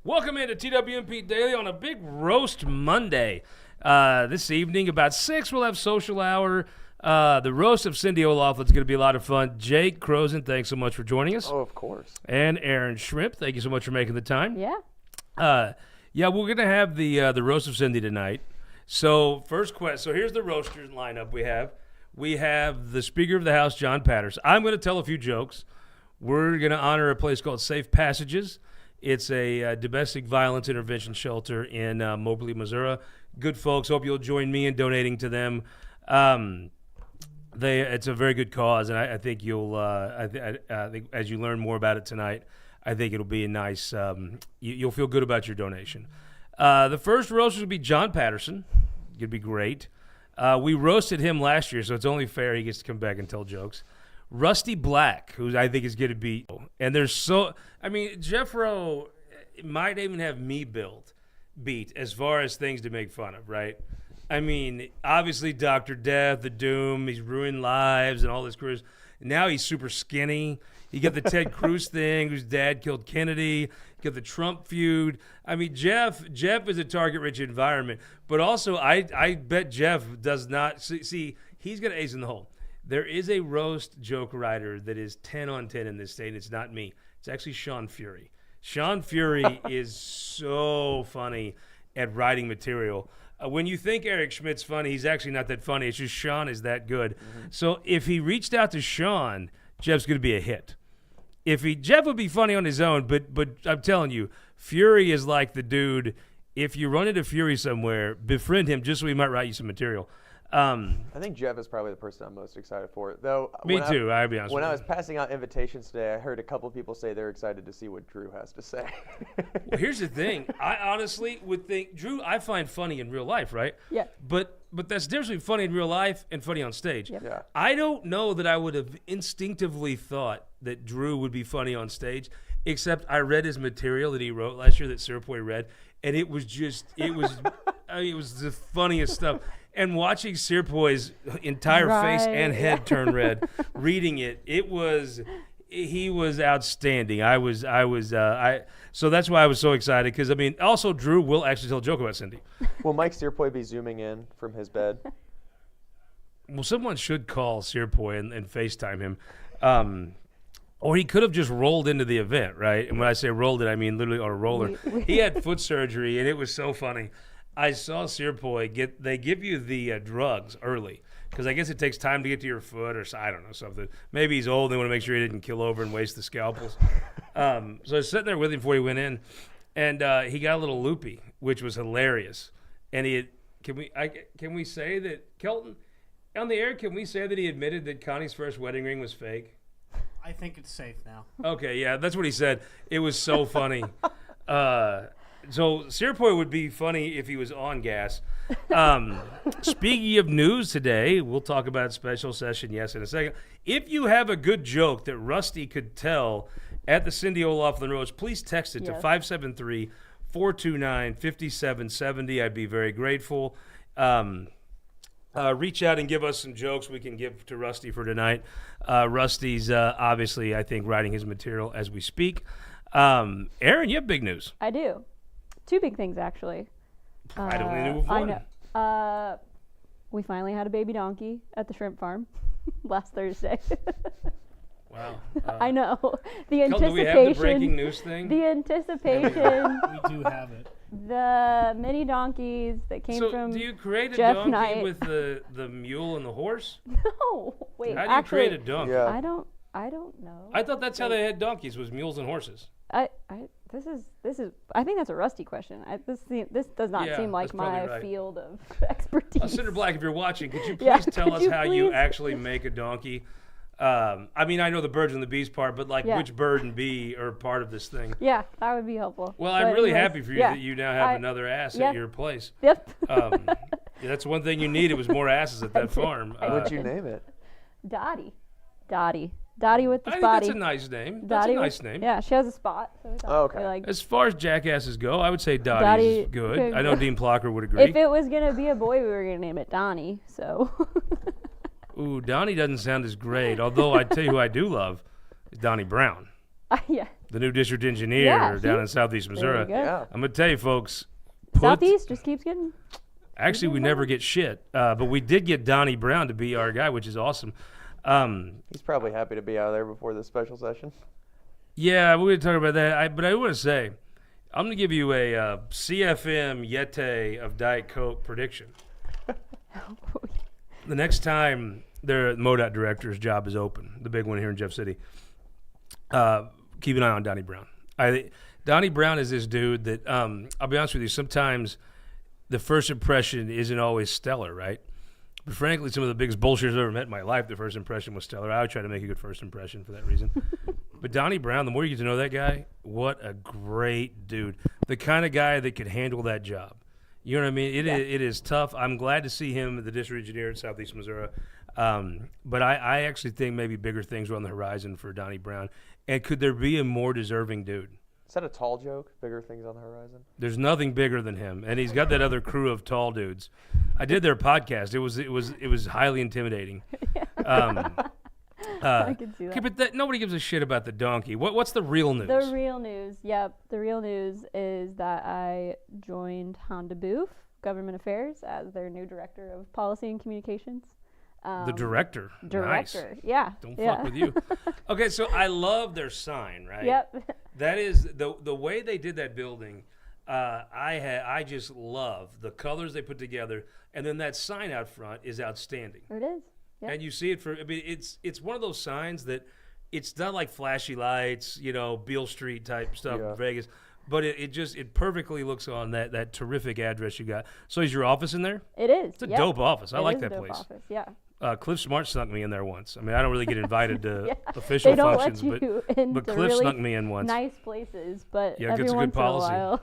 Welcome into TWMP Daily on a big roast Monday. This evening, about 6, we'll have social hour. The roast of Cindy O'Loughlin's going to be a lot of fun. Jake Crozen, thanks so much for joining us. Oh, of course. And Erin Schrimpf, thank you so much for making the time. Yeah. We're going to have the roast of Cindy tonight. So first question. So here's the roasters lineup we have. We have the Speaker of the House, John Patterson. I'm going to tell a few jokes. We're going to honor a place called Safe Passages. It's a domestic violence intervention shelter in Moberly, Missouri. Good folks. Hope you'll join me in donating to them. It's a very good cause, and I think you'll. I think as you learn more about it tonight, I think it'll be a nice. You'll feel good about your donation. The first roaster will be John Patterson. It'd be great. We roasted him last year, so it's only fair he gets to come back and tell jokes. Rusty Black, who I think is going to be, and Jeff Rowe might even have me beat as far as things to make fun of, right? I mean, obviously Dr. Death, the Doom, he's ruined lives and all this cruise. Now he's super skinny. You get the Ted Cruz thing, whose dad killed Kennedy. You get the Trump feud. I mean, Jeff is a target-rich environment, but also I bet Jeff does not see he's got ace in the hole. There is a roast joke writer that is 10 on 10 in this state, and it's not me. It's actually Sean Fury. Sean Fury is so funny at writing material. When you think Eric Schmidt's funny, he's actually not that funny. It's just Sean is that good. Mm-hmm. So if he reached out to Sean, Jeff's going to be a hit. Jeff would be funny on his own, but I'm telling you, Fury is like the dude. If you run into Fury somewhere, befriend him just so he might write you some material. I think Jeff is probably the person I'm most excited for. Though me too, I'll be honest when with I you. was passing out invitations today, I heard a couple of people say they're excited to see what Drew has to say. Well, here's the thing. I honestly would think Drew I find funny in real life, right? Yeah. But that's the difference between funny in real life and funny on stage. Yep. Yeah. I don't know that I would have instinctively thought that Drew would be funny on stage, except I read his material that he wrote last year that Sirpoy read, and it was it was the funniest stuff. And watching Sirpoy's entire face and head turn red, reading it, he was outstanding. So that's why I was so excited because also Drew will actually tell a joke about Cindy. Will Mike Sirpoy be zooming in from his bed? Well, someone should call Sirpoy and FaceTime him. Or he could have just rolled into the event, right? And when I say rolled it, I mean literally on a roller. He had foot surgery, and it was so funny. I saw Sirpoy they give you the drugs early because I guess it takes time to get to your foot or I don't know, something. Maybe he's old and they want to make sure he didn't kill over and waste the scalpels. So I was sitting there with him before he went in, and he got a little loopy, which was hilarious. And can we say that, Kelton, on the air, can we say that he admitted that Connie's first wedding ring was fake? I think it's safe now. Okay, yeah, that's what he said. It was so funny. So Sirpoy would be funny if he was on gas. Speaking of news today, we'll talk about special session, in a second. If you have a good joke that Rusty could tell at the Cindy O'Loughlin roast, please text it to 573-429-5770. I'd be very grateful. Reach out and give us some jokes we can give to Rusty for tonight. Rusty's obviously, I think, writing his material as we speak. Erin, you have big news. I do. 2 big things, actually. I don't know one. I know. We finally had a baby donkey at the shrimp farm last Thursday. Wow. I know. The anticipation. Do we have the breaking news thing? The anticipation. We do have it. The mini donkeys that came from do you create a Jeff donkey Knight. with the mule and the horse? No. Wait, How do you actually, create a donkey? Yeah. I don't know. I thought that's how they had donkeys, was mules and horses. This is. I think that's a Rusty question. This does not seem like that's my probably right. field of expertise. Senator Black, if you're watching, could you please Yeah, tell us could you how you please? actually make a donkey? I know the birds and the bees part, but which bird and bee are part of this thing? Yeah, that would be helpful. Well, I'm But really anyways, happy for you that you now have another ass at your place. Yep. That's one thing you needed was more asses at that farm. What'd you name it? Dottie with the I think spotty. that's a nice name. That's Dottie a nice with- name. Yeah, she has a spot. So we thought Okay. As far as jackasses go, I would say Dottie's Dottie is good. could- I know Dean Plocker would agree. If it was gonna be a boy, we were gonna name it Donnie. So. Ooh, Donnie doesn't sound as great. Although I tell you who I do love is Donnie Brown. Yeah, the new district engineer Yeah, down in Southeast There Missouri. you go. Yeah. I'm gonna tell you, folks. Southeast just keeps getting. Actually, we never get shit, but we did get Donnie Brown to be our guy, which is awesome. He's probably happy to be out of there before the special session. Yeah, we're going to talk about that. But I want to say, I'm going to give you a CFM Yeti of Diet Coke prediction. The next time their MoDOT director's job is open, the big one here in Jeff City, keep an eye on Donnie Brown. Donnie Brown is this dude that, I'll be honest with you, sometimes the first impression isn't always stellar, right? But frankly, some of the biggest bullshitters I've ever met in my life, the first impression was stellar. I would try to make a good first impression for that reason. But Donnie Brown, the more you get to know that guy, what a great dude. The kind of guy that could handle that job. You know what I mean? It is tough. I'm glad to see him, the district engineer in Southeast Missouri. But I actually think maybe bigger things are on the horizon for Donnie Brown. And could there be a more deserving dude? Is that a tall joke? Bigger things on the horizon? There's nothing bigger than him, and he's got that other crew of tall dudes. I did their podcast. It was highly intimidating. I can see that. Okay, but nobody gives a shit about the donkey. What's the real news? The real news, yep. The real news is that I joined Honda Booth Government Affairs as their new director of policy and communications. The director. Director, Nice. yeah. Don't yeah. fuck with you. Okay, so I love their sign, right? Yep. That is the way they did that building. I just love the colors they put together, and then that sign out front is outstanding. It is. Yep. And you see it it's one of those signs that it's not like flashy lights, Beale Street type stuff in Vegas, but it perfectly looks on that terrific address you got. So is your office in there? It is. It's a dope office. I It like is a that dope place. Office, yeah. Cliff Smart snuck me in there once. I mean, I don't really get invited to Yeah. official They don't functions, let you into but Cliff really snuck me in once. nice places, but Yeah, every it's a good once in a policy. while,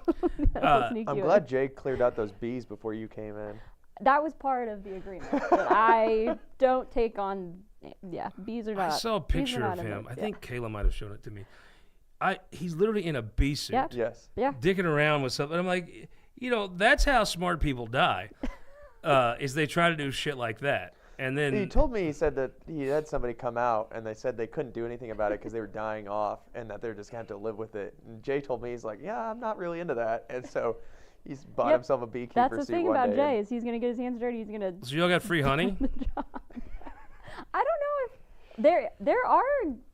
they'll sneak I'm you glad in. Jake cleared out those bees before you came in. That was part of the agreement. That I don't take on. Yeah, bees are not. I saw a bees are picture not of in him. it, I yeah. think Kayla might have shown it to me. He's literally in a bee suit, Yeah. Yes. Yeah. dicking around with something. I'm like, that's how smart people die, is they try to do shit like that. And then He told me, he said that he had somebody come out and they said they couldn't do anything about it because they were dying off and that they're just going to have to live with it. And Jay told me, he's like, yeah, I'm not really into that. And so he's bought Yep. himself a beekeeper That's the suit thing one about day. Jay is he's gonna get his hands dirty. He's gonna. so y'all got free honey. the job. I don't know if there are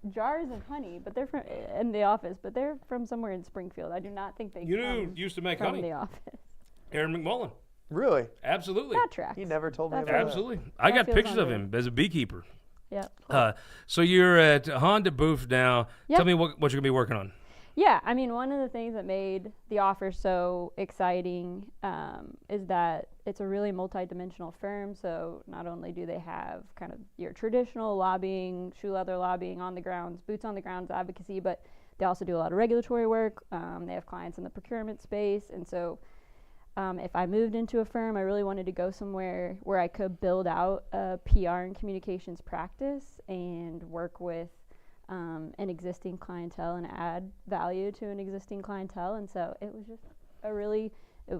jars of honey, but they're from in the office, but they're from somewhere in Springfield. I do not think they You come used to make from honey. the office. Aaron McMullen. Really? Absolutely. That tracks. He never told me That about feels- that. Absolutely. I That got feels pictures of unreal. him as a beekeeper. Yeah. So you're at Honda Booth now. Yep. Tell me what you're going to be working on. Yeah, I mean, one of the things that made the offer so exciting is that it's a really multi-dimensional firm. So not only do they have kind of your traditional lobbying, shoe leather lobbying on the grounds, boots on the grounds advocacy, but they also do a lot of regulatory work. They have clients in the procurement space. And so if I moved into a firm, I really wanted to go somewhere where I could build out a PR and communications practice and work with an existing clientele and add value to an existing clientele. And so it was just a really,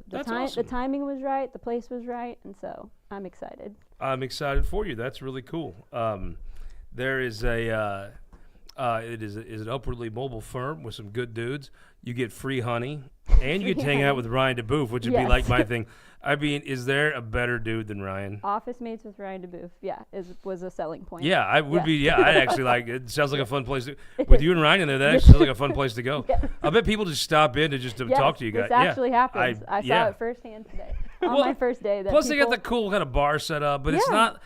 That's awesome. the timing was right, the place was right, and so I'm excited. I'm excited for you. That's really cool. There is it is an upwardly mobile firm with some good dudes. You get free honey, and you get to hang out with Ryan DeBoof, which would be Yes. like my thing. I mean, is there a better dude than Ryan? Office mates with Ryan DeBoof, was a selling point. Yeah, I would Yeah. be. Yeah, I actually like it. Sounds like a fun place to. With you and Ryan in there, that actually sounds like a fun place to go. Yeah. I bet people just stop in to Yes, talk to you guys. This actually happens. I saw yeah. it firsthand today on Well, my first day. That Plus, they got people- the cool kind of bar set up, but it's Yeah. not.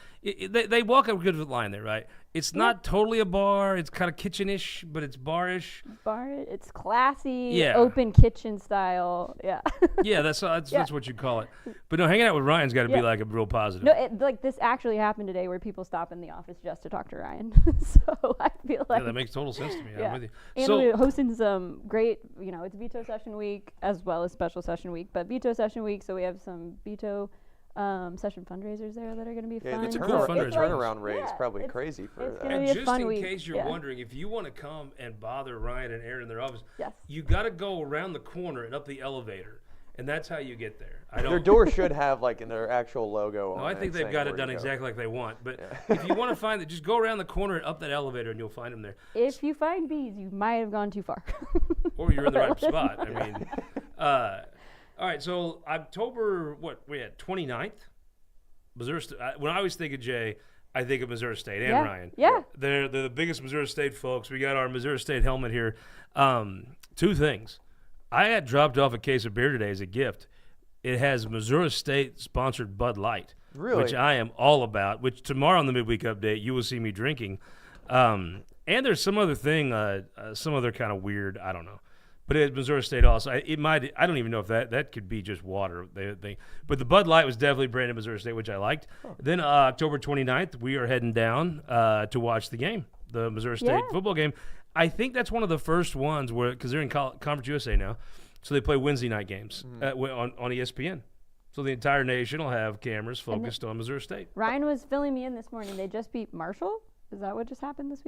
They walk a good line there, right? It's not totally a bar. It's kind of kitchen-ish, but it's bar-ish. bar. It's classy, Yeah. open kitchen style. Yeah. Yeah, that's what you call it. But no, hanging out with Ryan's got to be Yeah. like a real positive. No, like this actually happened today, where people stop in the office just to talk to Ryan. So I feel Yeah, like that makes total sense to me. Yeah. I'm with you. And So we're hosting some great, it's veto session week as well as special session week. But veto session week, so we have some veto session fundraisers there that are going to be Yeah, fun. the cool So fundraiser. it's like- turnaround rate is yeah, probably it's- crazy for it's that. gonna and be a just fun in week. case you're Yeah. wondering, if you want to come and bother Ryan and Erin in their office, Yes. you got to go around the corner and up the elevator. and that's how you get there. Their door should have like their actual logo on No, I it think they've saying got it where done to go. exactly like they want. But Yeah. if you want to find it, just go around the corner and up that elevator, and you'll find them there. If you find bees, you might have gone too far. Or you're in the right spot. I mean, all right. So October, what we had 29th, Missouri. When I always think of Jay, I think of Missouri State and Yeah. Ryan. Yeah. They're the biggest Missouri State folks. We got our Missouri State helmet here. Two things. I had dropped off a case of beer today as a gift. It has Missouri State sponsored Bud Light, Really? which I am all about. Which tomorrow on the midweek update you will see me drinking. And there's some other thing, some other kind of weird. I don't know, but it's Missouri State also. It might. I don't even know if that could be just water. But the Bud Light was definitely branded Missouri State, which I liked. Then October 29th, we are heading down to watch the game, the Missouri State football game. I think that's one of the first ones where, because they're in Conference USA now, so they play Wednesday night games on ESPN. So the entire nation will have cameras focused on Missouri State. Ryan was filling me in this morning. They just beat Marshall. Is that what just happened this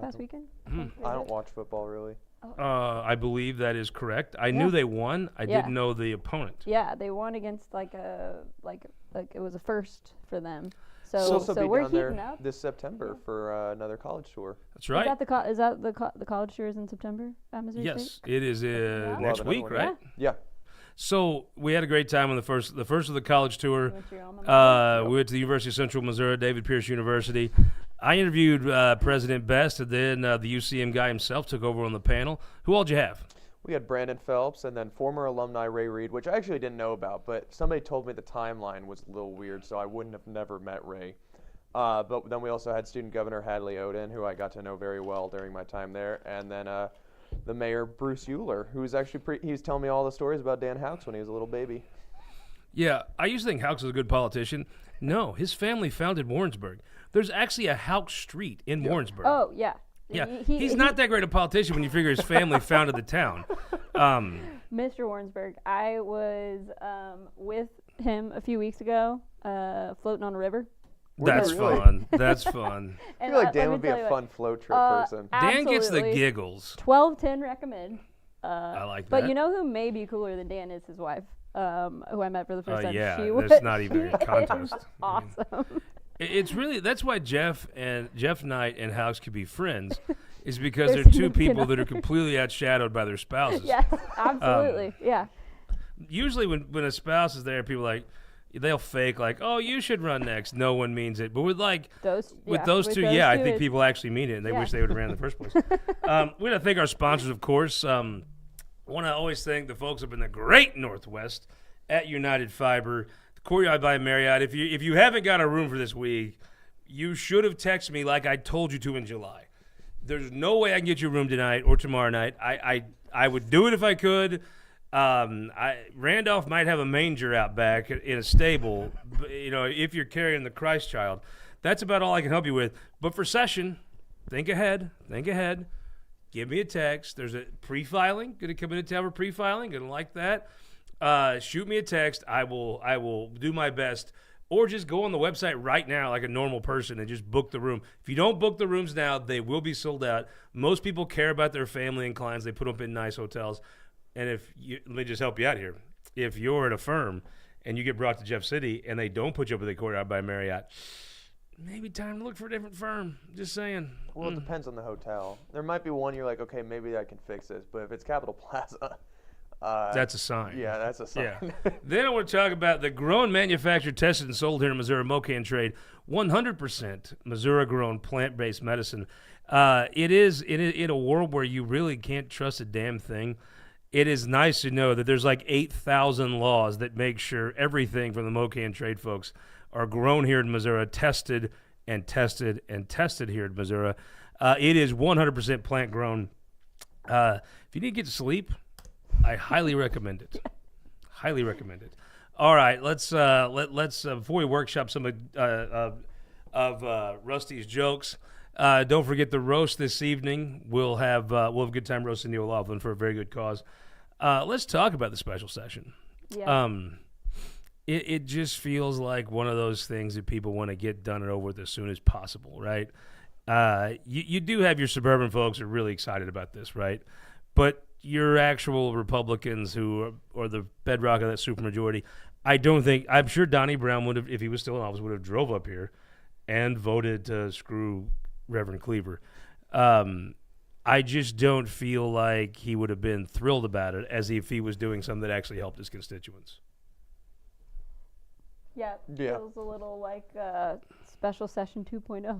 past weekend? I don't watch football really. I believe that is correct. I knew they won. I didn't know the opponent. Yeah, they won against like it was a first for them. We'll So also be we're down heating there up. this September for another college tour. That's right. Is that the college tours in September at Missouri Yes, State? it is Yeah. next We'll have week, another right? one. Yeah. So we had a great time on the first of the college tour. You went to your alma mater? We went to the University of Central Missouri, David Pierce University. I interviewed President Best, and then the UCM guy himself took over on the panel. Who all did you have? We had Brandon Phelps and then former alumni Ray Reed, which I actually didn't know about, but somebody told me the timeline was a little weird, so I wouldn't have never met Ray. But then we also had student governor Hadley Oden, who I got to know very well during my time there, and then the mayor Bruce Euler, who was actually he was telling me all the stories about Dan Houks when he was a little baby. Yeah, I used to think Houks was a good politician. No, his family founded Warrensburg. There's actually a Houks Street in Warrensburg. Oh yeah. Yeah, he's not that great a politician when you figure his family founded the town. Mr. Warrensburg. I was with him a few weeks ago, floating on a river. That's Really? fun. That's fun. I feel like Dan would be a fun float trip person. Dan gets the Absolutely. giggles. 12-10 recommend. I like that. But you know who may be cooler than Dan is his wife, who I met for the first time. Yeah, she there's was, not even a she contest. is awesome. It's really, that's why Jeff Knight and Houks could be friends, is because They're they're two significant people that are completely outshadowed by their spouses. Yes, absolutely. Yeah. Usually when a spouse is there, people they'll fake like, oh, you should run next. No one means it. But with those two, I think people actually mean it, and they wish they would have ran in the first place. We want to thank our sponsors, of course. Want to always thank the folks up in the great Northwest at United Fiber, the Courtyard by Marriott. If you haven't got a room for this week, you should have texted me like I told you to in July. There's no way I can get you a room tonight or tomorrow night. I would do it if I could. Randolph might have a manger out back in a stable, if you're carrying the Christ child. That's about all I can help you with. But for session, think ahead. Give me a text. There's a pre-filing. Going to come into town for pre-filing. Going to like that. Shoot me a text. I will do my best. Or just go on the website right now like a normal person and just book the room. If you don't book the rooms now, they will be sold out. Most people care about their family and clients. They put them up in nice hotels. And let me just help you out here. If you're at a firm and you get brought to Jeff City and they don't put you up at the Courtyard by Marriott, maybe time to look for a different firm. Just saying. Well, it depends on the hotel. There might be one you're like, okay, maybe I can fix this. But if it's Capitol Plaza, that's a sign. Yeah, that's a sign. Yeah. Then I want to talk about the grown, manufactured, tested, and sold here in Missouri Mocan Trade. 100% Missouri-grown plant-based medicine. It is in a world where you really can't trust a damn thing. It is nice to know that there's like 8,000 laws that make sure everything from the Mocan Trade folks are grown here in Missouri, tested and tested and tested here in Missouri. It is 100% plant grown. If you need to get to sleep, I highly recommend it. Highly recommend it. All right, let's before we workshop some of Rusty's jokes. Don't forget the roast this evening. We'll have a good time roasting Neil Laughlin for a very good cause. Let's talk about the special session. Yeah. It just feels like one of those things that people want to get done and over with as soon as possible, right? You do have your suburban folks who are really excited about this, right? But your actual Republicans who are the bedrock of that supermajority. I'm sure Donnie Brown would have, if he was still in office, would have drove up here and voted to screw Reverend Cleaver. I just don't feel like he would have been thrilled about it as if he was doing something that actually helped his constituents. Yeah, Yeah. feels a little like special session 2.0.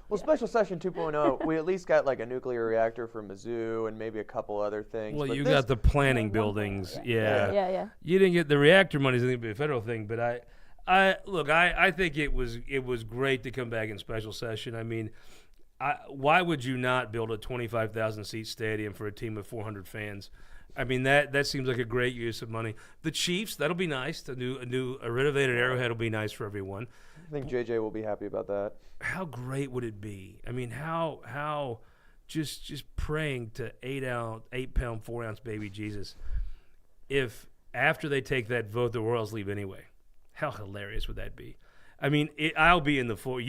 Well, Special Session 2.0, we at least got like a nuclear reactor for Mizzou and maybe a couple other things. Well, but you this- got the planning Yeah, buildings. one Yeah. Yeah. You didn't get the reactor money, it's going to be a federal thing, but I think it was great to come back in special session. I mean, why would you not build a 25,000 seat stadium for a team of 400 fans? I mean, that seems like a great use of money. The Chiefs, that'll be nice. A renovated Arrowhead will be nice for everyone. I think JJ will be happy about that. How great would it be? I mean, how just praying to 8-pound, 4-ounce baby Jesus. If after they take that vote, the Royals leave anyway, how hilarious would that be? I mean, I'll be in the floor.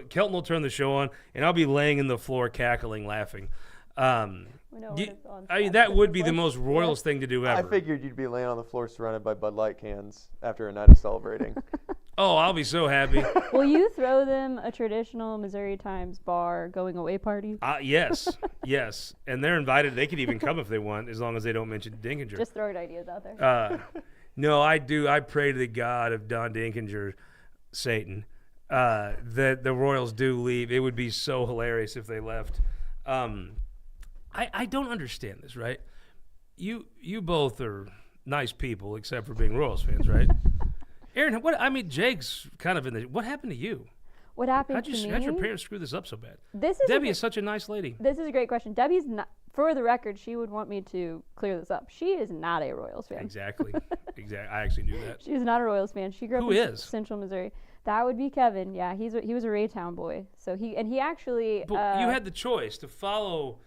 Kelton will turn the show on, and I'll be laying in the floor, cackling, laughing. That would be the most Royals thing to do ever. I figured you'd be laying on the floor surrounded by Bud Light cans after a night of celebrating. Oh, I'll be so happy. Will you throw them a traditional Missouri Times bar going away party? Yes, and they're invited. They could even come if they want, as long as they don't mention Dinkinger. Just throwing ideas out there. No, I do. I pray to the God of Don Dinkinger, Satan, that the Royals do leave. It would be so hilarious if they left. I don't understand this, right? You both are nice people, except for being Royals fans, right? Erin, Jake's kind of in the. What happened to you? What happened How'd to me? your parents screw this up so bad? Debbie is such a nice lady. This is a great question. Debbie's not. For the record, she would want me to clear this up. She is not a Royals fan. Exactly. I actually knew that. She's not a Royals fan. She grew up Who in is? Central Missouri. That would be Kevin. Yeah, he was a Raytown boy. So he actually. But you had the choice to follow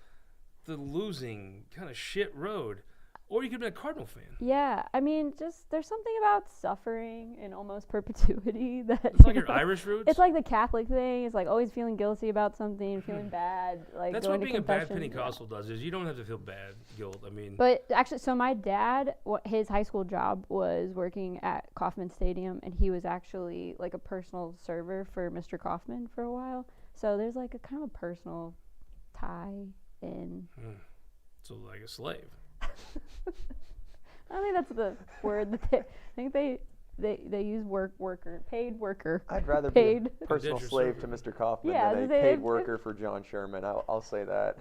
the losing kind of shit road, or you could be a Cardinal fan. Yeah, I mean, just there's something about suffering in almost perpetuity that. It's like your Irish roots. It's like the Catholic thing. It's like always feeling guilty about something, feeling bad, like That's going what to being a bad confession. Pentecostal does. Is you don't have to feel bad guilt. I mean, But actually, so my dad, his high school job was working at Kauffman Stadium, and he was actually like a personal server for Mr. Kauffman for a while. So there's like a kind of a personal tie in. so like a slave. I don't think that's the word that I think they use worker, paid worker. I'd rather Paid. be a personal Indentured slave servant. to Mr. Kaufman Yeah, than a they- paid worker for John Sherman. I'll say that.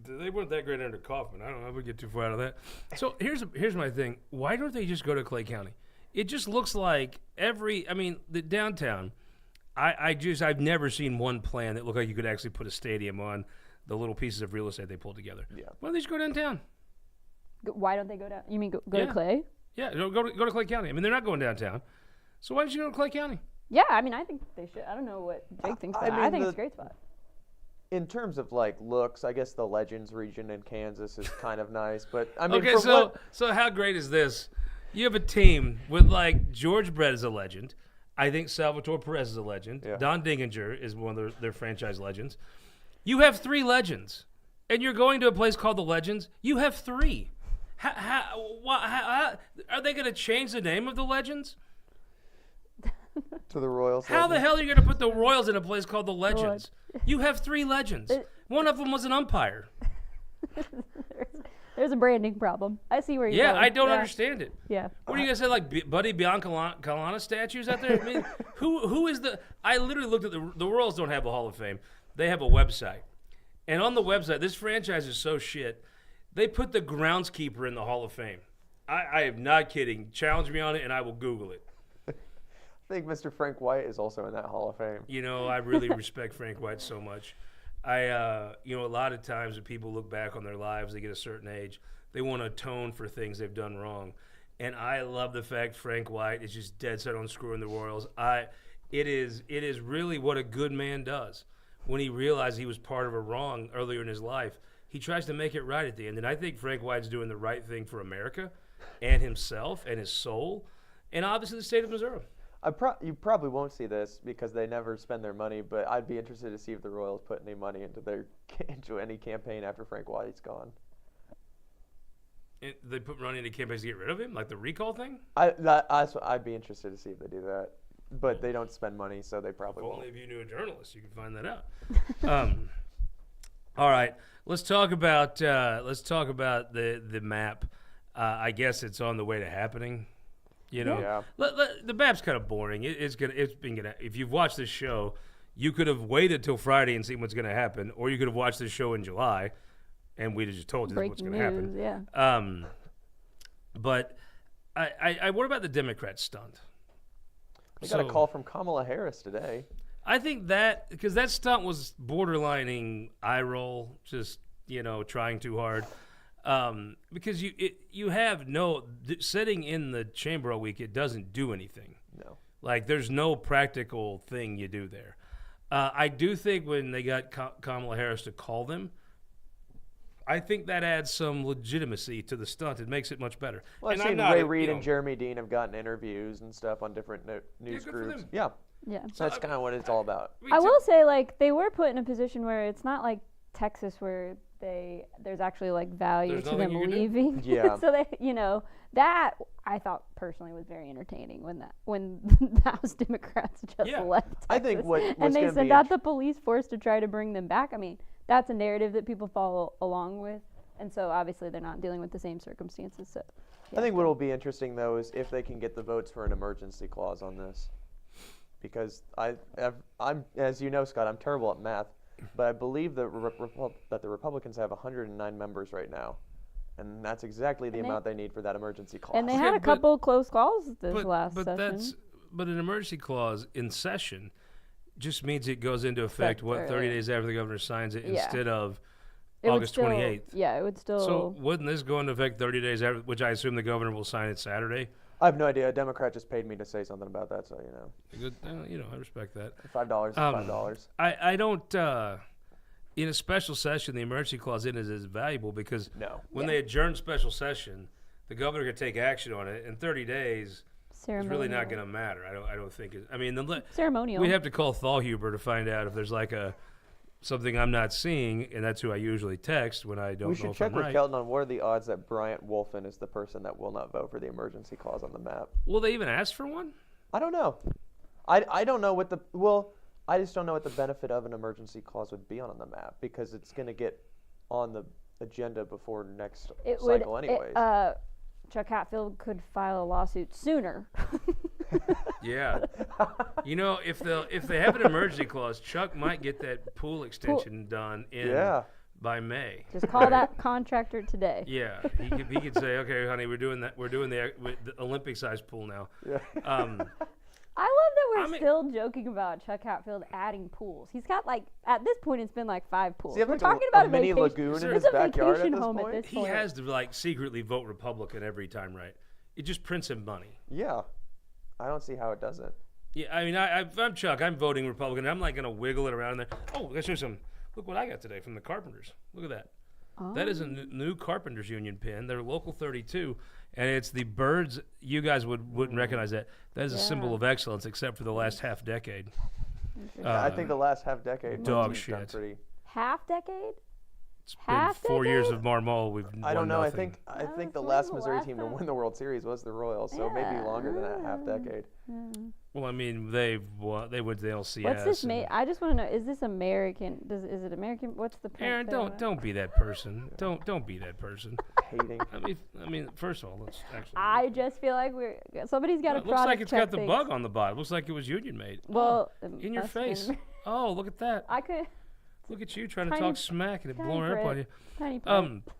They weren't that great under Kaufman. I don't know. I would get too far out of that. So here's my thing. Why don't they just go to Clay County? It just looks like the downtown. I've never seen one plan that looked like you could actually put a stadium on the little pieces of real estate they pulled together. Yeah. Why don't they just go downtown? Why don't they go down? You mean go Yeah. to Clay? Yeah, go to Clay County. I mean, they're not going downtown. So why don't you go to Clay County? Yeah, I mean, I think they should. I don't know what Jake thinks, but I mean, think it's a great spot. In terms of like looks, I guess the Legends region in Kansas is kind of nice, but I mean, Okay, from so how great is this? You have a team with like George Brett is a legend. I think Salvatore Perez is a legend. Yeah. Don Dinginger is one of their franchise legends. You have 3 legends, and you're going to a place called the Legends. You have 3. How are they going to change the name of the Legends? to the Royals. How the hell are you going to put the Royals in a place called the Legends? You have 3 legends. One of them was an umpire. There's a branding problem. I see where you're Yeah, going. I don't understand it. Yeah. What are you gonna say, like Buddy Biancalana statues out there? I mean, who is the? I literally looked at the Royals don't have a Hall of Fame. They have a website, and on the website, this franchise is so shit. They put the groundskeeper in the Hall of Fame. I am not kidding. Challenge me on it, and I will Google it. I think Mr. Frank White is also in that Hall of Fame. You know, I really respect Frank White so much. A lot of times when people look back on their lives, they get a certain age, they want to atone for things they've done wrong. And I love the fact Frank White is just dead set on screwing the Royals. It is really what a good man does. When he realized he was part of a wrong earlier in his life, he tries to make it right at the end. And I think Frank White's doing the right thing for America and himself and his soul and obviously the state of Missouri. You probably won't see this because they never spend their money, but I'd be interested to see if the Royals put any money into any campaign after Frank White's gone. They put money into campaigns to get rid of him, like the recall thing. I'd be interested to see if they do that, but they don't spend money, so they probably won't. Only if you knew a journalist, you could find that out. All right, let's talk about the map. I guess it's on the way to happening. You know, the map's kind of boring. If you've watched this show, you could have waited till Friday and seen what's going to happen, or you could have watched this show in July, and we'd have just told you what's going to happen. Yeah. But I worry about the Democrat stunt. They got a call from Kamala Harris today. I think because that stunt was borderlining eye roll, just trying too hard. Because you have sitting in the chamber all week, it doesn't do anything. No. Like there's no practical thing you do there. I do think when they got Kamala Harris to call them, I think that adds some legitimacy to the stunt. It makes it much better. Well, I've seen Ray Reid and Jeremy Dean have gotten interviews and stuff on different news groups. Yeah. So that's kind of what it's all about. I will say, like, they were put in a position where it's not like Texas where there's actually like value to them leaving. Yeah. So they, that I thought personally was very entertaining when the House Democrats just left Texas. I think and they sent out the police force to try to bring them back. I mean, that's a narrative that people follow along with, and so obviously they're not dealing with the same circumstances. So I think what will be interesting though is if they can get the votes for an emergency clause on this, because I'm as you know, Scott, I'm terrible at math. But I believe that the Republicans have 109 members right now, and that's exactly the amount they need for that emergency clause. And they had a couple close calls this last session. But an emergency clause in session just means it goes into effect 30 days after the governor signs it instead of August 28th. Yeah, it would still. So wouldn't this go into effect 30 days after, which I assume the governor will sign it Saturday? I have no idea. A Democrat just paid me to say something about that, so Good, I respect that. $5 is $5. I don't. In a special session, the emergency clause is as valuable because when they adjourn special session, the governor can take action on it in 30 days. It's really not going to matter. I don't think. Ceremonial. We'd have to call Thalhuber to find out if there's like something I'm not seeing, and that's who I usually text when I don't know if I'm right. We should check with Kelton on what are the odds that Bryant Wolfen is the person that will not vote for the emergency clause on the map. Will they even ask for one? I don't know. I don't know I just don't know what the benefit of an emergency clause would be on the map because it's going to get on the agenda before next cycle anyways. Chuck Hatfield could file a lawsuit sooner. Yeah. If they have an emergency clause, Chuck might get that pool extension done by May. Just call that contractor today. Yeah, he could say, okay, honey, we're doing that. We're doing the Olympic-sized pool now. Yeah. I love that we're still joking about Chuck Hatfield adding pools. He's got at this point it's been 5 pools. We're talking about a mini lagoon in his backyard at this point. He has to secretly vote Republican every time, right? It just prints him money. Yeah, I don't see how it doesn't. Yeah, I mean, if I'm Chuck, I'm voting Republican. I'm going to wiggle it around there. Oh, let's show some. Look what I got today from the Carpenters. Look at that. Oh. That is a new Carpenters Union pin. They're Local 32, and it's the birds. You guys wouldn't recognize that. That is a symbol of excellence, except for the last half decade. I think the last half decade. Dog shit. Half decade? It's been 4 years of Marmol. I don't know. Nothing. I think the last Missouri team to win the World Series was the Royals, so maybe longer than that half decade. Well, I mean, they went to the LCS. What's this? I just want to know: is this American? Is it American? What's the? Aaron, don't be that person. Don't be that person. Hating. I mean, first of all, let's actually. I just feel like somebody's got a product. Looks like it's got the bug on the bottom. Looks like it was Union made. Well, in your face. Oh, look at that. I could. Look at you trying to talk smack and it blowing up on you. Tiny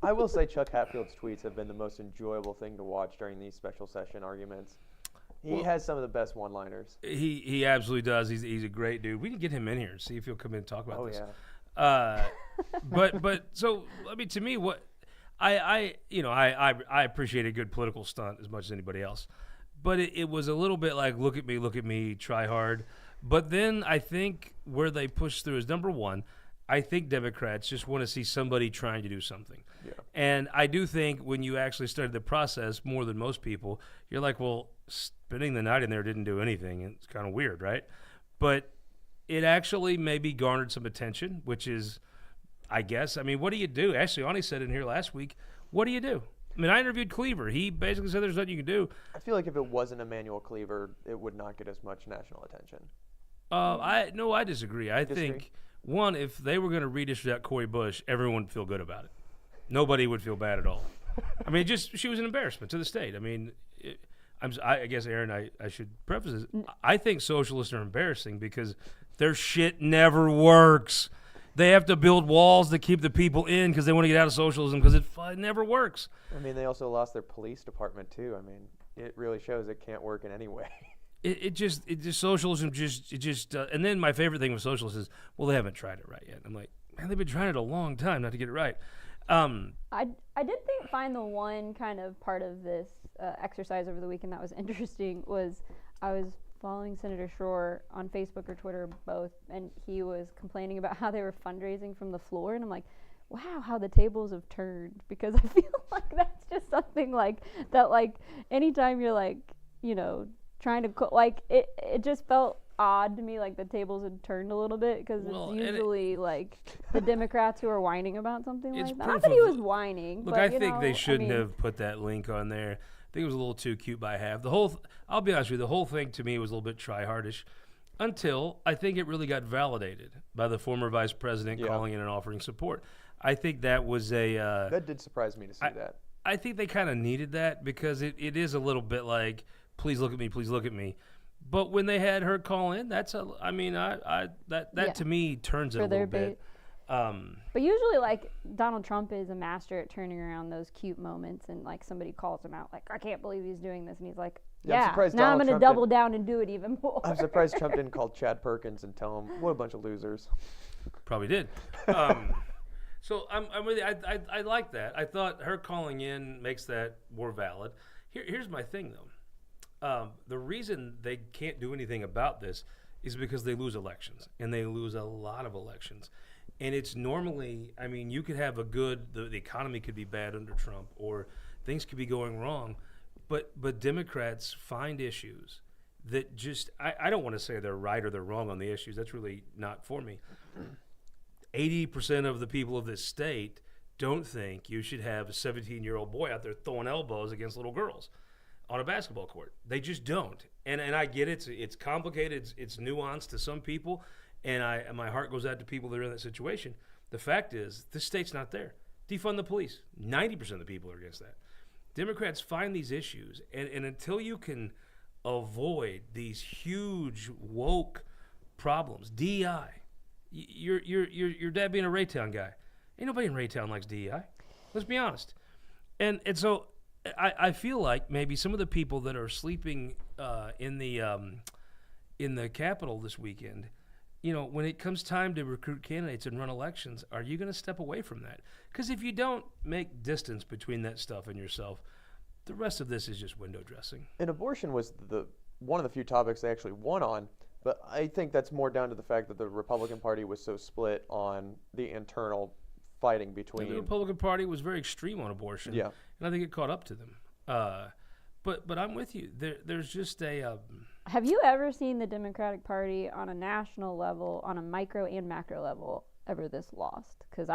I will say Chuck Hatfield's tweets have been the most enjoyable thing to watch during these special session arguments. He has some of the best one-liners. He absolutely does. He's a great dude. We can get him in here and see if he'll come in and talk about this. Yeah. But so I mean, to me, what I appreciate a good political stunt as much as anybody else, but it was a little bit like look at me, try hard. But then I think where they push through is number one. I think Democrats just want to see somebody trying to do something. Yeah. And I do think when you actually started the process more than most people, you're like, well, spending the night in there didn't do anything. It's kind of weird, right? But it actually maybe garnered some attention, which is, I guess, I mean, what do you do? Ashley Ani said in here last week, what do you do? I mean, I interviewed Cleaver. He basically said there's nothing you can do. I feel like if it wasn't Emmanuel Cleaver, it would not get as much national attention. I disagree. I Disagree? think, one, if they were going to redistrict out Cori Bush, everyone would feel good about it. Nobody would feel bad at all. I mean, she was an embarrassment to the state. I mean, I guess, Erin, I should preface this. I think socialists are embarrassing because their shit never works. They have to build walls to keep the people in because they want to get out of socialism because it never works. I mean, they also lost their police department too. I mean, it really shows it can't work in any way. It just socialism and then my favorite thing with socialists is, well, they haven't tried it right yet. I'm like, man, they've been trying it a long time not to get it right. I did find the one kind of part of this exercise over the weekend that was interesting was I was following Senator Shore on Facebook or Twitter, both, and he was complaining about how they were fundraising from the floor, and I'm like, wow, how the tables have turned, because I feel like that's just something like that, like anytime you're like, you know, trying to like it just felt odd to me, like the tables had turned a little bit, because it's usually like the Democrats who are whining about something like that. Not that he was whining. Look, but, I think they shouldn't have put that link on there. I think it was a little too cute by half. I'll be honest with you, the whole thing to me was a little bit try-hardish until I think it really got validated by the former vice president calling in and offering support. I think that was that did surprise me to see that. I think they kind of needed that because it is a little bit like, please look at me, please look at me. But when they had her call in, that to me turns it a little bit. But usually, like, Donald Trump is a master at turning around those cute moments, and like somebody calls him out, like, I can't believe he's doing this, and he's like, now I'm going to double down and do it even more. I'm surprised Trump didn't call Chad Perkins and tell him, what a bunch of losers. Probably did. So I'm with you. I like that. I thought her calling in makes that more valid. Here's my thing, though. The reason they can't do anything about this is because they lose elections, and they lose a lot of elections. And it's normally, I mean, you could have the economy could be bad under Trump, or things could be going wrong, but Democrats find issues that just, I don't want to say they're right or they're wrong on the issues. That's really not for me. 80% of the people of this state don't think you should have a 17-year-old boy out there throwing elbows against little girls on a basketball court. They just don't. And I get it. It's complicated. It's nuanced to some people. And my heart goes out to people that are in that situation. The fact is, this state's not there. Defund the police. 90% of the people are against that. Democrats find these issues, and until you can avoid these huge woke problems, DEI, your dad being a Raytown guy, ain't nobody in Raytown likes DEI. Let's be honest. And so I feel like maybe some of the people that are sleeping in the Capitol this weekend, you know, when it comes time to recruit candidates and run elections, are you going to step away from that? Because if you don't make distance between that stuff and yourself, the rest of this is just window dressing. And abortion was one of the few topics they actually won on, but I think that's more down to the fact that the Republican Party was so split on the internal fighting between. The Republican Party was very extreme on abortion, and I think it caught up to them. But I'm with you. There's just a. Have you ever seen the Democratic Party on a national level, on a micro and macro level, ever this lost? Because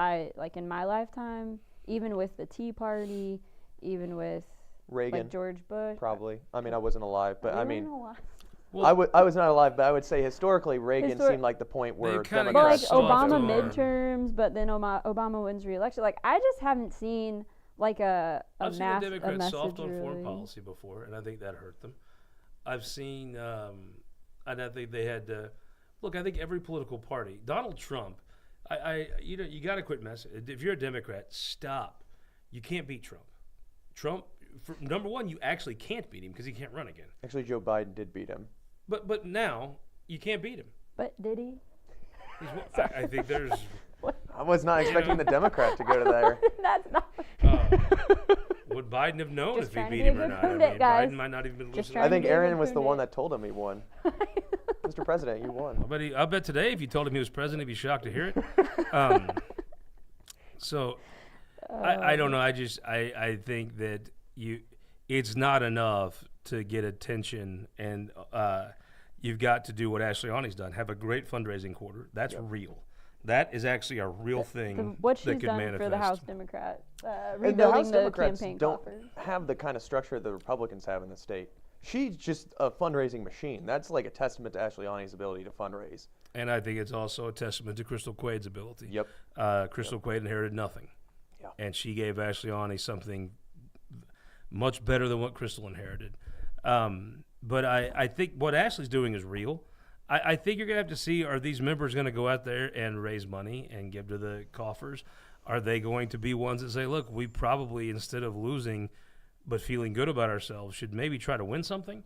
in my lifetime, even with the Tea Party, even with Reagan, like George Bush. Probably. I mean, I wasn't alive, but I mean, well, I was not alive, but I would say historically, Reagan seemed like the point where kinda Democrats. But like soft Obama on. midterms, but then Obama wins re-election. Like, I just haven't seen like I've seen the Democrats message soft on foreign really. policy before, and I think that hurt them. I've seen, and I think they had to look. I think every political party, Donald Trump, you got to quit messing. If you're a Democrat, stop. You can't beat Trump. Trump, number one, you actually can't beat him because he can't run again. Actually, Joe Biden did beat him. But now you can't beat him. But did he? I think there's. I was not expecting the Democrat to go to there. That's not. Would Biden have known Just if he trying to beat be a him or good not? I pundit, mean, guys. Biden might not even been Just listening. I think Trying to be a Erin good was the one pundit. that told him he won. Mr. President, you won. I'll bet today if you told him he was president, he'd be shocked to hear it. So I don't know. I think that it's not enough to get attention, and you've got to do what Ashley-Ani's done. Have a great fundraising quarter. That's real. That is actually a real thing what that she's could done manifest. for the House Democrat, And rebuilding the House the Democrats campaign don't coffers. have the kind of structure the Republicans have in the state. She's just a fundraising machine. That's like a testament to Ashley-Ani's ability to fundraise. And I think it's also a testament to Crystal Quaid's ability. Yep. Crystal Quaid inherited nothing. Yeah. And she gave Ashley-Ani something much better than what Crystal inherited. But I think what Ashley's doing is real. I think you're going to have to see, are these members going to go out there and raise money and give to the coffers? Are they going to be ones that say, look, we probably, instead of losing but feeling good about ourselves, should maybe try to win something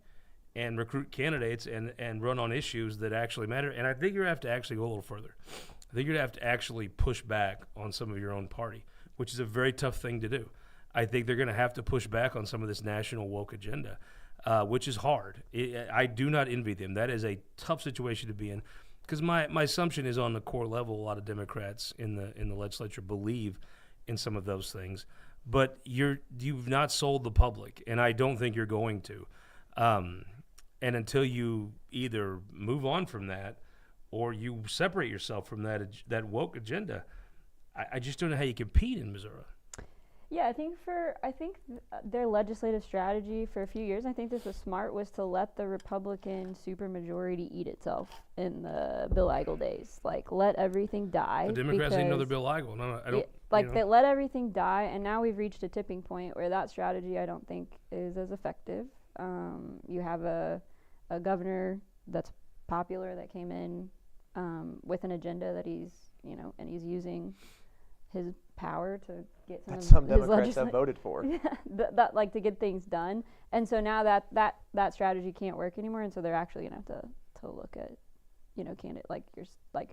and recruit candidates and run on issues that actually matter? And I think you're going to have to actually go a little further. I think you're going to have to actually push back on some of your own party, which is a very tough thing to do. I think they're going to have to push back on some of this national woke agenda. Which is hard. I do not envy them. That is a tough situation to be in, because my assumption is on the core level, a lot of Democrats in the legislature believe in some of those things, but you've not sold the public, and I don't think you're going to. And until you either move on from that, or you separate yourself from that woke agenda, I just don't know how you compete in Missouri. Yeah, I think their legislative strategy for a few years, I think this was smart, was to let the Republican supermajority eat itself in the Bill Eigel days. Like, let everything die. The Democrats need another Bill Eigel. No, I don't. They let everything die, and now we've reached a tipping point where that strategy, I don't think, is as effective. You have a governor that's popular that came in with an agenda that he's using his power to get some Democrats have voted for. that like to get things done, and so now that strategy can't work anymore, and so they're actually gonna have to look at candidate like you're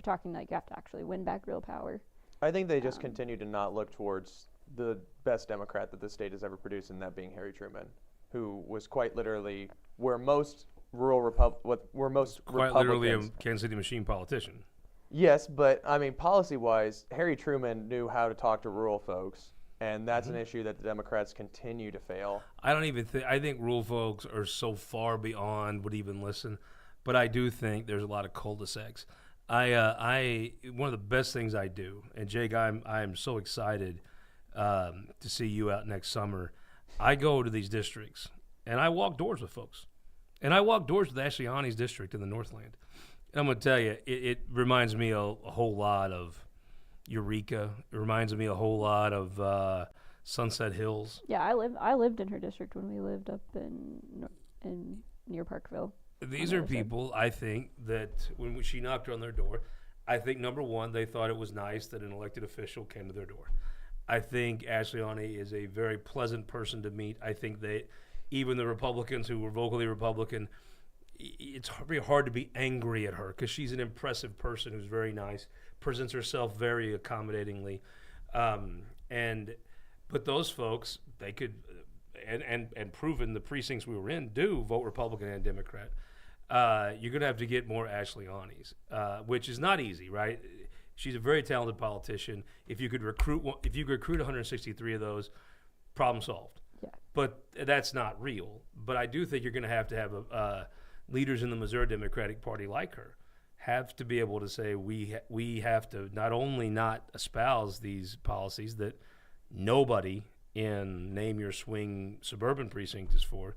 talking, like you have to actually win back real power. I think they just continue to not look towards the best Democrat that the state has ever produced, and that being Harry Truman, who was quite literally where most Republicans. Literally a Kansas City machine politician. Yes, but I mean, policy-wise, Harry Truman knew how to talk to rural folks, and that's an issue that the Democrats continue to fail. I don't even think. I think rural folks are so far beyond would even listen, but I do think there's a lot of cul-de-sacs. One of the best things I do, and Jake, I am so excited to see you out next summer. I go to these districts and I walk doors with folks, and I walk doors with Ashley-Ani's district in the Northland. I'm going to tell you, it reminds me a whole lot of Eureka. It reminds me a whole lot of Sunset Hills. Yeah, I lived in her district when we lived up in near Parkville. These are people, I think, that when she knocked on their door, I think, number one, they thought it was nice that an elected official came to their door. I think Ashley-Ani is a very pleasant person to meet. I think that even the Republicans who were vocally Republican, it's very hard to be angry at her because she's an impressive person who's very nice, presents herself very accommodatingly, but those folks, they could and proven the precincts we were in do vote Republican and Democrat. You're gonna have to get more Ashley-Ani's, which is not easy, right? She's a very talented politician. If you could recruit 163 of those, problem solved. Yeah. But that's not real. But I do think you're going to have leaders in the Missouri Democratic Party like her have to be able to say we have to not only not espouse these policies that nobody in name your swing suburban precinct is for,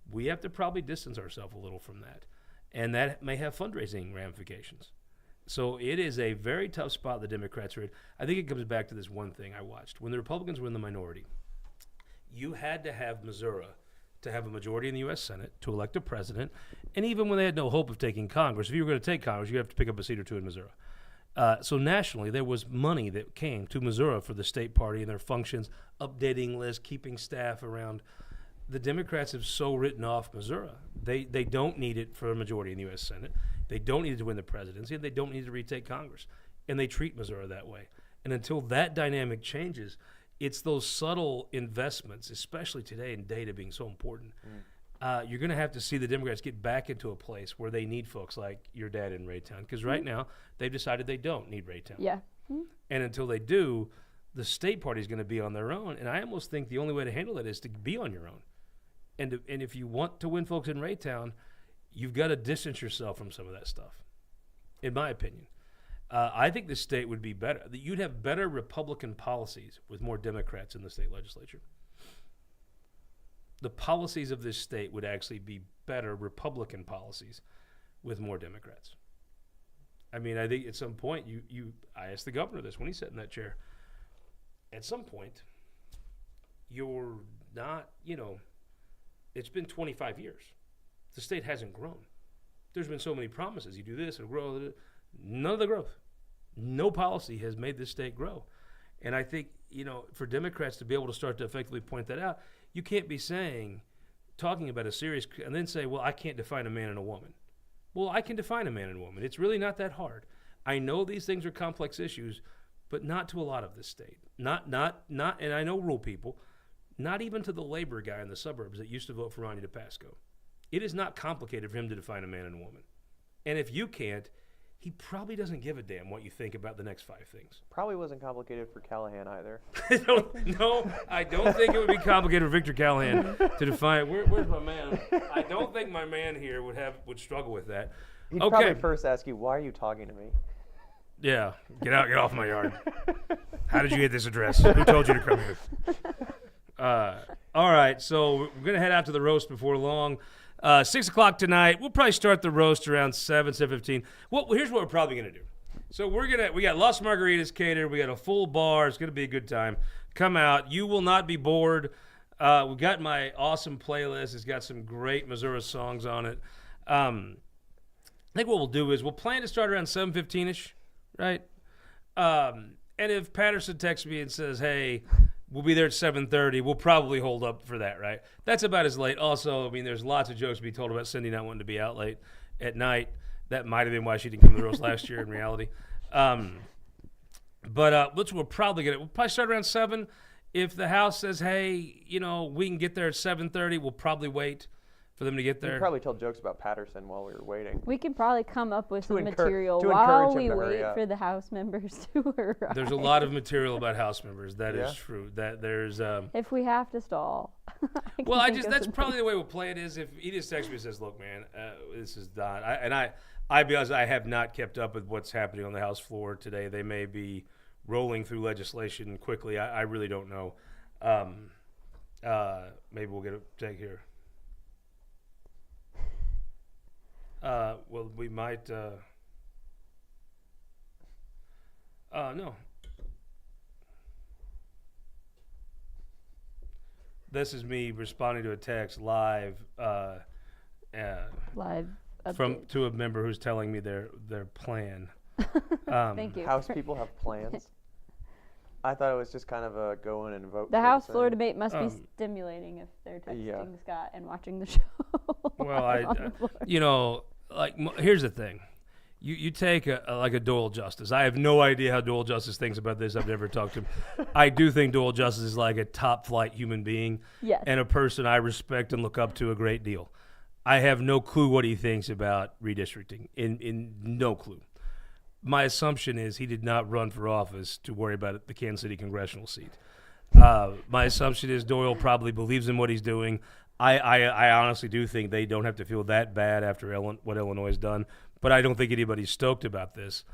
we have to probably distance ourselves a little from that. And that may have fundraising ramifications. So it is a very tough spot the Democrats are in. I think it comes back to this one thing I watched. When the Republicans were in the minority, you had to have Missouri to have a majority in the U.S. Senate, to elect a president, and even when they had no hope of taking Congress, if you were going to take Congress, you have to pick up a seat or two in Missouri. So nationally, there was money that came to Missouri for the state party and their functions, updating lists, keeping staff around. The Democrats have so written off Missouri. They don't need it for a majority in the U.S. Senate. They don't need it to win the presidency, and they don't need to retake Congress. And they treat Missouri that way. And until that dynamic changes, it's those subtle investments, especially today in data being so important. You're going to have to see the Democrats get back into a place where they need folks like your dad in Raytown. Because right now, they've decided they don't need Raytown. Yeah. And until they do, the state party is going to be on their own. And I almost think the only way to handle that is to be on your own. And if you want to win folks in Raytown, you've got to distance yourself from some of that stuff, in my opinion. I think the state would be better. You'd have better Republican policies with more Democrats in the state legislature. The policies of this state would actually be better Republican policies with more Democrats. I mean, I think at some point, I asked the governor this when he sat in that chair. At some point, you're not, it's been 25 years. The state hasn't grown. There's been so many promises. You do this, it'll grow. None of the growth. No policy has made this state grow. And I think, for Democrats to be able to start to effectively point that out, you can't be talking about a serious, and then say, well, I can't define a man and a woman. Well, I can define a man and a woman. It's really not that hard. I know these things are complex issues, but not to a lot of this state. Not, and I know rural people, not even to the labor guy in the suburbs that used to vote for Ronnie DePasco. It is not complicated for him to define a man and a woman. And if you can't, he probably doesn't give a damn what you think about the next 5 things. Probably wasn't complicated for Callahan either. No, I don't think it would be complicated for Victor Callahan to define. Where's my man? I don't think my man here would struggle with that. He'd probably first ask you, why are you talking to me? Yeah, get off my yard. How did you get this address? Who told you to come here? All right, so we're going to head out to the roast before long. 6 o'clock tonight. We'll probably start the roast around 7:15. Well, here's what we're probably going to do. So we got Las Margaritas catered. We got a full bar. It's going to be a good time. Come out. You will not be bored. We've got my awesome playlist. It's got some great Missouri songs on it. I think what we'll do is we'll plan to start around 7:15-ish, right? And if Patterson texts me and says, hey, we'll be there at 7:30, we'll probably hold up for that, right? That's about as late. Also, I mean, there's lots of jokes to be told about Cindy not wanting to be out late at night. That might have been why she didn't come to the roast last year in reality. But we'll probably start around 7. If the house says, hey, we can get there at 7:30, we'll probably wait for them to get there. You'd probably tell jokes about Patterson while we were waiting. We can probably come up with some encourage material him while to we hurry wait up. for the House members to arrive. There's a lot of material about House members. That Yeah? is true. That there's. If we have to stall. That's probably the way we'll play it. Is if he just texts me and says, "Look, man, this is not." I be honest, I have not kept up with what's happening on the House floor today. They may be rolling through legislation quickly. I really don't know. Maybe we'll get a take here. Well, we might. No. This is me responding to a text live. Live update. To a member who's telling me their plan. Thank you. House people have plans. I thought it was just kind of a go in and vote. The sort of House thing. floor debate must be stimulating if they're texting Yeah. Scott and watching the show. Well, on the floor. Here's the thing. You take a Doyle Justice. I have no idea how Doyle Justice thinks about this. I've never talked to him. I do think Doyle Justice is like a top flight human being Yes. and a person I respect and look up to a great deal. I have no clue what he thinks about redistricting. In no clue. My assumption is he did not run for office to worry about the Kansas City congressional seat. My assumption is Doyle probably believes in what he's doing. I honestly do think they don't have to feel that bad after what Illinois has done, but I don't think anybody's stoked about this.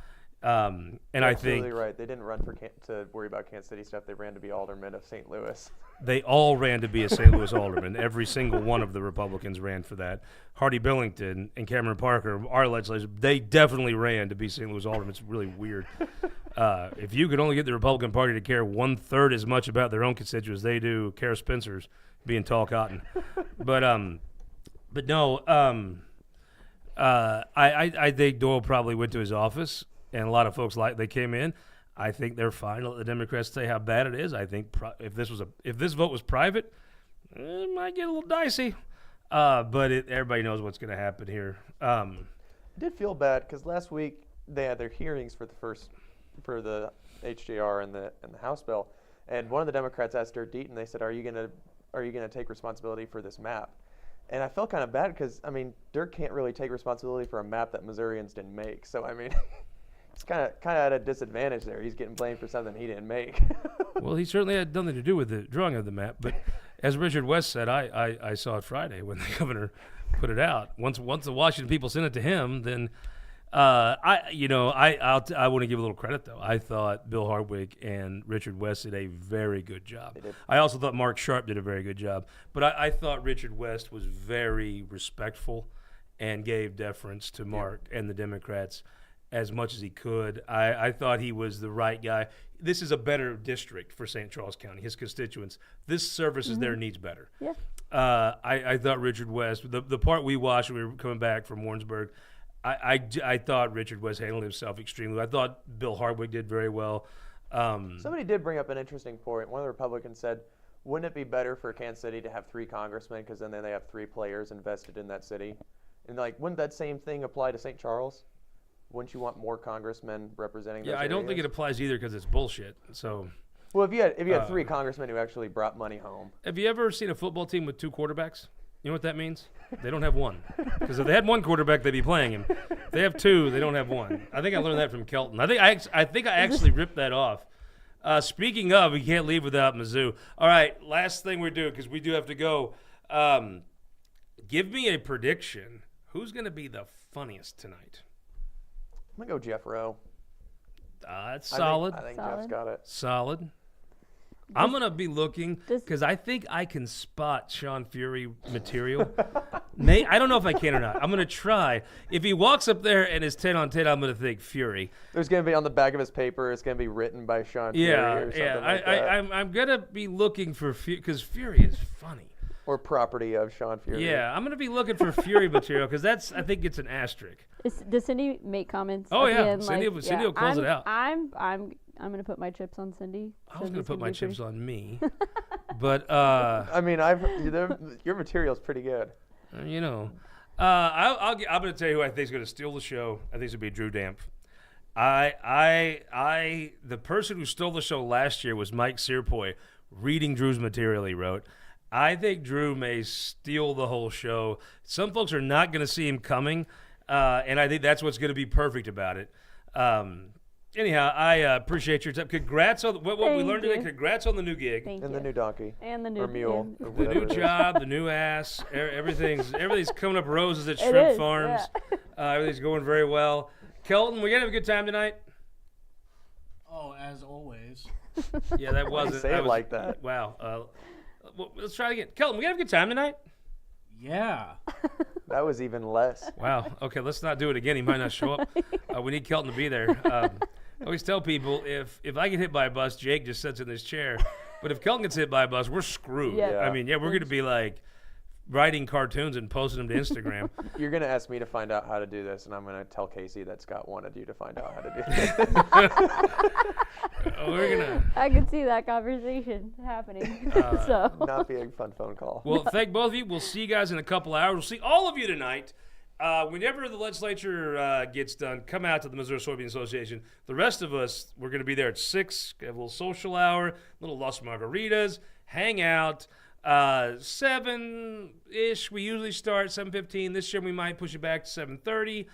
And You're I think absolutely right. They didn't run to worry about Kansas City stuff. They ran to be aldermen of St. Louis. they all ran to be a St. Louis alderman. Every single one of the Republicans ran for that. Hardy Billington and Cameron Parker, our legislators, they definitely ran to be St. Louis aldermen. It's really weird. If you could only get the Republican Party to care 1/3 as much about their own constituents they do Kara Spencer's being tall cotton. But no, I think Doyle probably went to his office, and a lot of folks they came in. I think they're fine to let the Democrats say how bad it is. I think if this vote was private, it might get a little dicey. But everybody knows what's going to happen here. I did feel bad because last week they had their hearings for the HJR and the House bill, and one of the Democrats asked Dirk Deaton. They said, "Are you gonna take responsibility for this map?" And I felt kind of bad because Dirk can't really take responsibility for a map that Missourians didn't make. So it's kind of at a disadvantage there. He's getting blamed for something he didn't make. Well, he certainly had nothing to do with the drawing of the map, but As Richard West said, I saw it Friday when the governor put it out. Once the Washington people sent it to him, then I want to give a little credit though. I thought Bill Hardwick and Richard West did a very good job. They did. I also thought Mark Sharp did a very good job, but I thought Richard West was very respectful and gave deference to Mark and the Democrats as much as he could. I thought he was the right guy. This is a better district for St. Charles County, his constituents. This services there needs better. Yeah. I thought Richard West, the part we watched when we were coming back from Warrensburg, I thought Richard West handled himself extremely well. I thought Bill Hardwick did very well. Somebody did bring up an interesting point. One of the Republicans said, wouldn't it be better for Kansas City to have 3 congressmen because then they have 3 players invested in that city? And like, wouldn't that same thing apply to St. Charles? Wouldn't you want more congressmen representing those Yeah, I don't think it areas? applies either because it's bullshit. So, Well, if you had 3 congressmen who actually brought money home. have you ever seen a football team with 2 quarterbacks? You know what that means? They don't have one. Because if they had 1 quarterback, they'd be playing him. If they have 2, they don't have 1. I think I learned that from Kelton. I think I actually ripped that off. Speaking of, we can't leave without Mizzou. All right, last thing we're doing because we do have to go. Give me a prediction. Who's going to be the funniest tonight? I'm going to go Jeff Rowe. That's solid. I think Solid. Jeff's got it. Solid. I'm going to be looking Does- because I think I can spot Sean Fury material. I don't know if I can or not. I'm going to try. If he walks up there and is 10 on 10, I'm going to think Fury. There's going to be on the back of his paper, it's going to be written by Sean Fury or something like that. I'm going to be looking for Fury because Fury is funny. Or property of Sean Fury. Yeah, I'm going to be looking for Fury material because I think it's an asterisk. Does Cindy make comments? Oh, at the yeah. end, Cindy will close it out. I'm gonna put my chips on Cindy. I was going to Cindy's put my be chips pretty- on me. But, I mean, your material's pretty good. you know, I'm going to tell you who I think is going to steal the show. I think it's going to be Drew Damp. The person who stole the show last year was Mike Searpoy, reading Drew's material he wrote. I think Drew may steal the whole show. Some folks are not going to see him coming, and I think that's what's going to be perfect about it. Anyhow, I appreciate your time. Congrats on what we Thank learned today. you. Congrats on the new gig. Thank And you. the new donkey. And the new Or mule. and- Or The whatever new it is. job, the new ass, everything's coming up roses at It Schrimpf is, Farms. yeah. Everything's going very well. Kelton, we're gonna have a good time tonight. Oh, as always. Yeah, that Why do wasn't. you say that it was- like that? Wow. Well, let's try it again. Kelton, we gonna have a good time tonight. Yeah. That was even less. Wow. Okay, let's not do it again. He might not show up. We need Kelton to be there. I always tell people if I get hit by a bus, Jake just sits in this chair. But if Kelton gets hit by a bus, we're screwed. Yeah. I mean, we're going to be like writing cartoons and posting them to Instagram. You're going to ask me to find out how to do this, and I'm going to tell Casey that Scott wanted you to find out how to do this. We're gonna. I could see that conversation happening. so Not be a fun phone call. Well, thank both of you. We'll see you guys in a couple hours. We'll see all of you tonight. Whenever the legislature gets done, come out to the Missouri Soybean Association. The rest of us, we're going to be there at 6, have a little social hour, little Las Margaritas, hang out. 7-ish, we usually start 7:15. This year we might push it back to 7:30.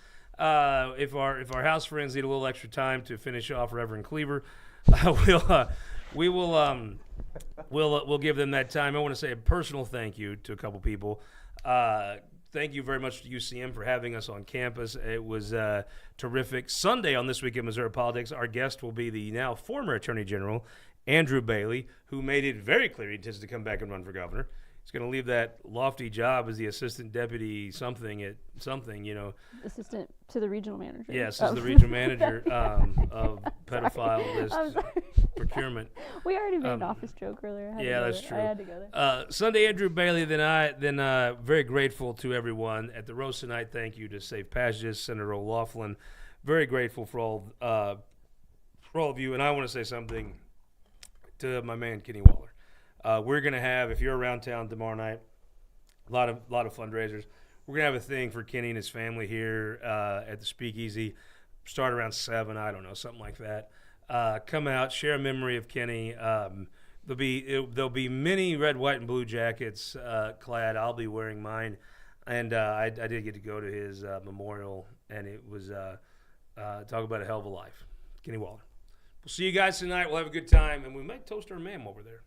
If our house friends need a little extra time to finish off Reverend Cleaver, we'll give them that time. I want to say a personal thank you to a couple people. Thank you very much to UCM for having us on campus. It was terrific. Sunday on This Week in Missouri Politics, our guest will be the now former Attorney General, Andrew Bailey, who made it very clear he intends to come back and run for governor. He's going to leave that lofty job as the assistant deputy something at something, assistant to the regional manager. Yes, as the regional manager of pedophile I'm list sorry. procurement. We already made an office joke earlier. I had to Yeah, go that's there. true. I had to go there. Sunday, Andrew Bailey. Then very grateful to everyone at the roast tonight. Thank you to Safe Passages, Senator O'Loughlin. Very grateful for all of you. And I want to say something to my man Kenny Waller. We're gonna have, if you're around town tomorrow night, a lot of fundraisers. We're gonna have a thing for Kenny and his family here at the Speakeasy. Start around 7, I don't know, something like that. Come out, share a memory of Kenny. There'll be many red, white, and blue jackets clad. I'll be wearing mine, and I did get to go to his memorial, and it was talk about a hell of a life. Kenny Waller. We'll see you guys tonight. We'll have a good time, and we might toast our ma'am over there.